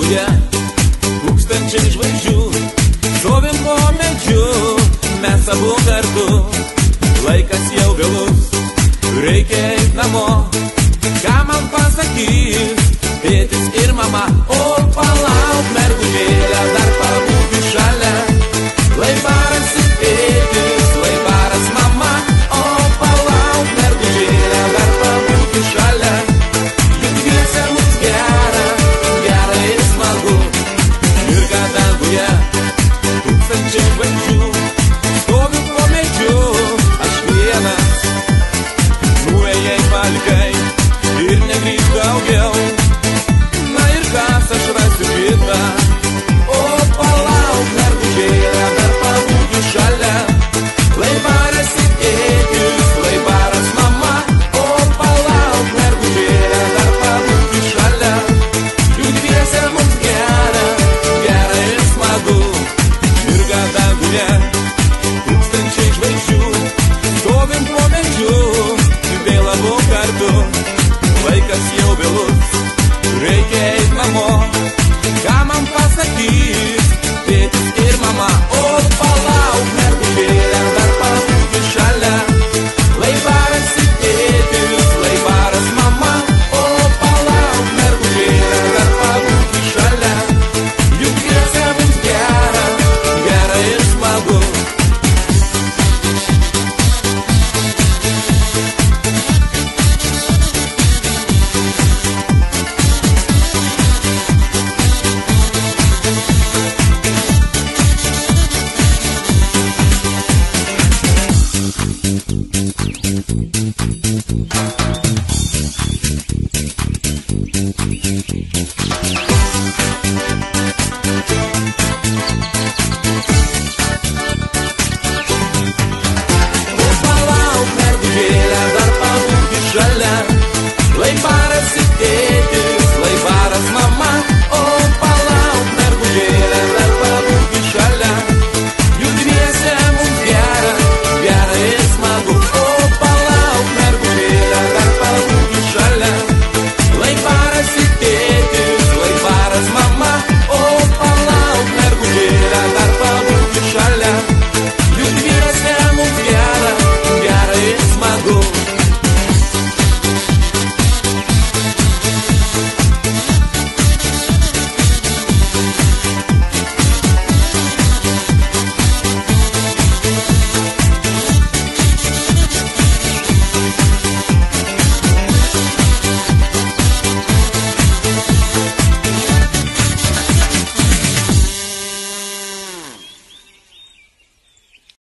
danguje tūkstančiai žvaigždžių, stovim po medžiu, mes abu kartu. Laikas jau vėlus, reikia eit namo. Ką man pasakys tėtis ir mama? O palauk, mergužėlė, dar pabūti šalia. Lai barasi tėtis, lai baras mama. O palauk, mergužėlė, dar pabūti šalia. Juk dviese mums gera, gera ir smagu. Ir kad danguje tūkstančiai žvaigždžių, stoviu po medžiu, aš vienas. Nuėjai, palikai ir negrįžk daugiau. Na ir kas, aš rasiu kitą. O palauk, mergužėlė, dar pabūti šalia. Lai barasi tėtis, lai baras mama. O palauk, mergužėlė, dar pabūti šalia. Juk dviese mums gera, gera ir smagu. Ir kad danguje tūkstančiai žvaigždžių, stovim po medžiu, vėl abu kartu. Laikas jau vėlus, reikia eit namo. Ką man pasakys tėtis ir mama? O palauk, mergužėlė, dar pabūti šalia. Lai barasi tėtis, lai baras mama. O palauk, mergužėlė, dar pabūti šalia. Juk dviese mums gera, gera ir smagu. Lai barasi tėtis, lai baras mama. O palauk, mergužėlė, dar pabūti šalia. Juk dviese mums gera, gera ir smagu. O palauk, mergužėlė, dar pabūti šalia. Lai barasi